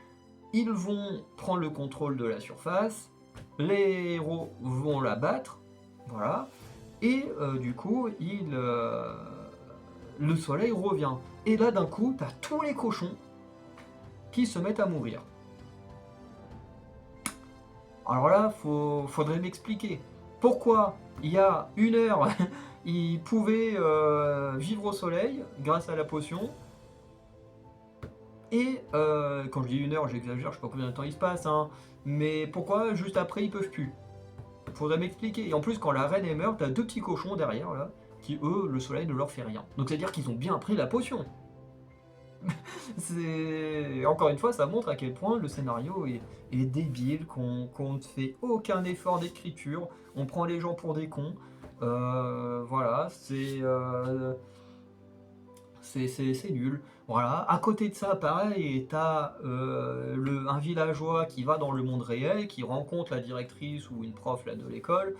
ils vont prendre le contrôle de la surface, les héros vont la battre, voilà, et du coup, le soleil revient. Et là, d'un coup, t'as tous les cochons qui se mettent à mourir. Alors là, faudrait m'expliquer. Pourquoi il y a 1 heure, ils pouvaient vivre au soleil grâce à la potion, et quand je dis 1 heure, j'exagère, je sais pas combien de temps il se passe, hein, mais pourquoi juste après ils peuvent plus? Faudrait m'expliquer. Et en plus, quand la reine est meurt, t'as 2 petits cochons derrière là, qui eux, le soleil ne leur fait rien. Donc c'est à dire qu'ils ont bien pris la potion. C'est encore une fois, ça montre à quel point le scénario est débile, qu'on ne fait aucun effort d'écriture, on prend les gens pour des cons. Voilà, c'est nul. Voilà. À côté de ça, pareil, t'as un villageois qui va dans le monde réel, qui rencontre la directrice ou une prof là, de l'école,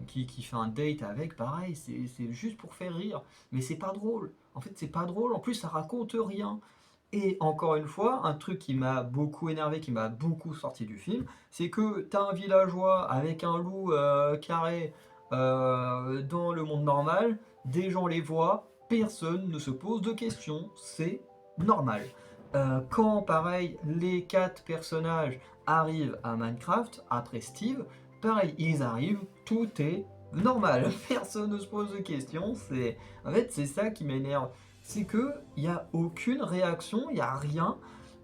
qui fait un date avec, pareil, c'est juste pour faire rire. Mais c'est pas drôle. En fait, c'est pas drôle. En plus, ça raconte rien. Et encore une fois, un truc qui m'a beaucoup énervé, qui m'a beaucoup sorti du film, c'est que t'as un villageois avec un loup carré dans le monde normal, des gens les voient, personne ne se pose de questions, c'est normal. Quand, pareil, les 4 personnages arrivent à Minecraft, après Steve, pareil, ils arrivent, tout est normal, personne ne se pose de questions, en fait, c'est ça qui m'énerve, c'est que il n'y a aucune réaction, il n'y a rien.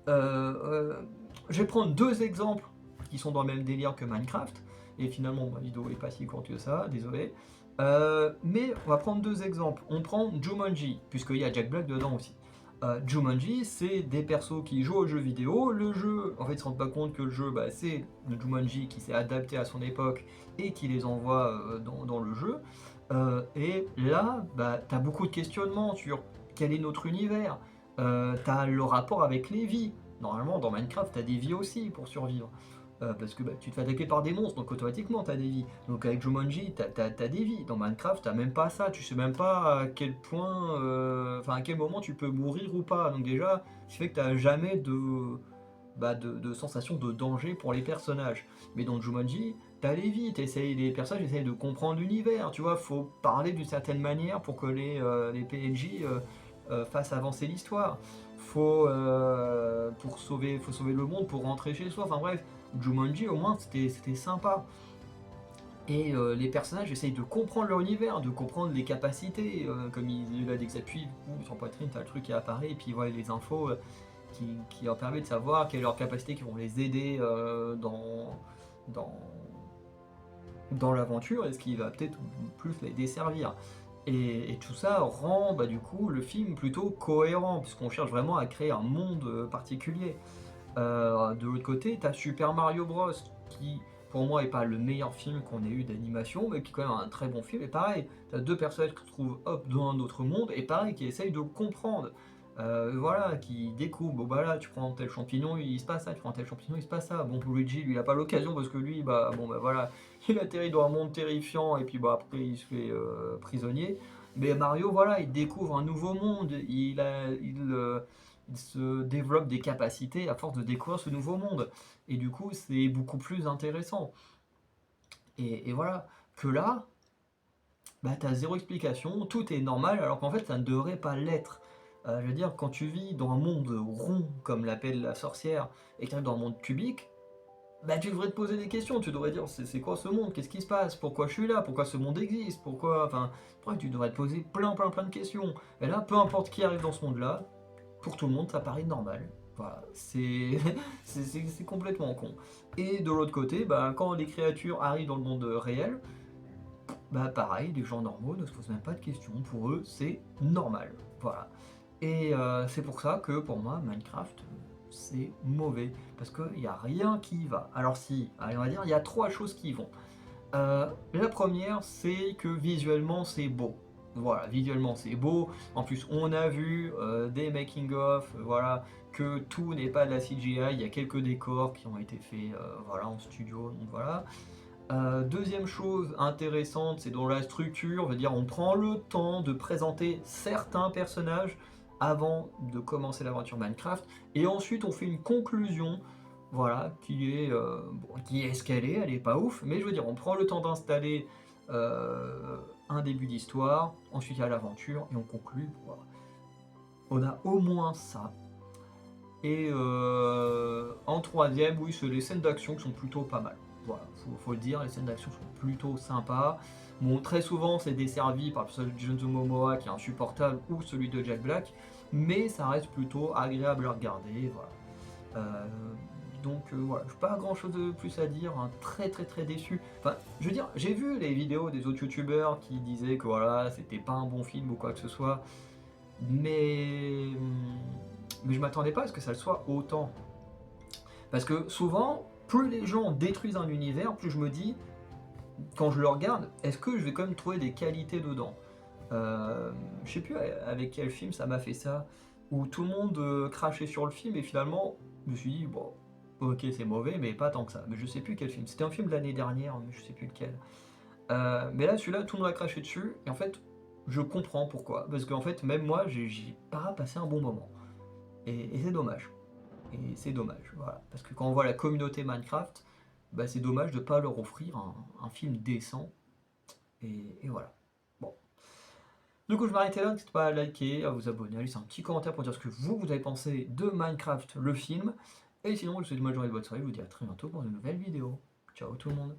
Euh, euh, je vais prendre 2 exemples qui sont dans le même délire que Minecraft, et finalement ma vidéo est pas si courte que ça, désolé. Mais on va prendre 2 exemples. On prend Jumanji, puisqu'il y a Jack Black dedans aussi. Jumanji, c'est des persos qui jouent aux jeux vidéo. Le jeu, en fait, ils se rendent pas compte que le jeu, bah, c'est le Jumanji qui s'est adapté à son époque et qui les envoie dans le jeu. Et là, bah, tu as beaucoup de questionnements sur quel est notre univers. Tu as le rapport avec les vies. Normalement, dans Minecraft, tu as des vies aussi pour survivre. Parce que bah, tu te fais attaquer par des monstres, donc automatiquement tu as des vies. Donc avec Jumanji, tu as des vies. Dans Minecraft, tu même pas ça. Tu sais même pas à quel point, enfin à quel moment tu peux mourir ou pas. Donc déjà, ce qui fait que tu n'as jamais de sensation de danger pour les personnages. Mais dans Jumanji, t'as les vies, les personnages essayent de comprendre l'univers, tu vois, faut parler d'une certaine manière pour que les PNJ fassent avancer l'histoire. Faut sauver le monde pour rentrer chez soi, enfin bref, Jumanji au moins c'était sympa. Et les personnages essayent de comprendre leur univers, de comprendre les capacités, comme il a des appuis, du coup, sur poitrine, t'as le truc qui apparaît, et puis voilà les infos qui leur permet de savoir quelles sont leurs capacités qui vont les aider dans, dans l'aventure et ce qui va peut-être plus les desservir. Et tout ça rend bah, du coup le film plutôt cohérent, puisqu'on cherche vraiment à créer un monde particulier. De l'autre côté, tu as Super Mario Bros. Qui, pour moi, est pas le meilleur film qu'on ait eu d'animation, mais qui est quand même un très bon film. Et pareil, tu as 2 personnages qui se trouvent hop, dans un autre monde, et pareil, qui essayent de le comprendre. Voilà, qui découvrent, bon bah là, tu prends tel champignon, il se passe ça, tu prends tel champignon, il se passe ça. Bon, pour Luigi, lui, il a pas l'occasion, parce que lui, bah, bon, bah voilà, il atterrit dans un monde terrifiant, et puis bah, après, il se fait prisonnier. Mais Mario, voilà, il découvre un nouveau monde, il se développe des capacités à force de découvrir ce nouveau monde. Et du coup, c'est beaucoup plus intéressant. Et voilà, que là, bah, t'as zéro explication, tout est normal, alors qu'en fait, ça ne devrait pas l'être. Je veux dire, quand tu vis dans un monde rond, comme l'appelle la sorcière, et que tu arrives dans un monde cubique, bah, tu devrais te poser des questions, tu devrais dire c'est quoi ce monde, qu'est-ce qui se passe, pourquoi je suis là, pourquoi ce monde existe, pourquoi, enfin, tu devrais te poser plein de questions. Et là, peu importe qui arrive dans ce monde-là, pour tout le monde, ça paraît normal. Voilà, c'est c'est complètement con. Et de l'autre côté, bah, quand les créatures arrivent dans le monde réel, bah pareil, les gens normaux ne se posent même pas de questions. Pour eux, c'est normal. Voilà. Et c'est pour ça que pour moi, Minecraft, c'est mauvais. Parce qu'il n'y a rien qui va. Alors si, allez, on va dire, il y a 3 choses qui vont. La première, c'est que visuellement, c'est beau. voilà, visuellement c'est beau. En plus, on a vu des making-of, voilà, que tout n'est pas de la CGI. Il y a quelques décors qui ont été faits, voilà, en studio. Donc voilà. Deuxième chose intéressante, c'est dans la structure. Je veux dire, on prend le temps de présenter certains personnages avant de commencer l'aventure Minecraft, et ensuite on fait une conclusion, voilà, qui est escalée, elle est pas ouf, mais je veux dire, on prend le temps d'installer un début d'histoire, ensuite il y a l'aventure, et on conclut, voilà. On a au moins ça. Et en troisième, oui, c'est les scènes d'action qui sont plutôt pas mal. Voilà, faut le dire, les scènes d'action sont plutôt sympas. Bon, très souvent, c'est desservi par celui de Jason Momoa qui est insupportable ou celui de Jack Black, mais ça reste plutôt agréable à regarder. Voilà. Voilà, j'ai pas grand chose de plus à dire, hein. Très très très déçu. Enfin, je veux dire, j'ai vu les vidéos des autres youtubeurs qui disaient que voilà, c'était pas un bon film ou quoi que ce soit, mais, mais je m'attendais pas à ce que ça le soit autant. Parce que souvent, plus les gens détruisent un univers, plus je me dis, quand je le regarde, est-ce que je vais quand même trouver des qualités dedans? Je sais plus avec quel film ça m'a fait ça, où tout le monde crachait sur le film et finalement, je me suis dit, bon, ok, c'est mauvais, mais pas tant que ça. Mais je sais plus quel film. C'était un film de l'année dernière, mais je sais plus lequel. Mais là, celui-là, tout le monde a craché dessus, et en fait, je comprends pourquoi. Parce qu'en fait, même moi, j'ai pas passé un bon moment. Et c'est dommage. Et c'est dommage, voilà. Parce que quand on voit la communauté Minecraft, bah, c'est dommage de ne pas leur offrir un film décent. Et voilà. Bon. Du coup, je m'arrêtais là, n'hésitez pas à liker, à vous abonner, à laisser un petit commentaire pour dire ce que vous avez pensé de Minecraft, le film. Et sinon, je vous souhaite une bonne journée, de bonne soirée, je vous dis à très bientôt pour une nouvelle vidéo. Ciao tout le monde.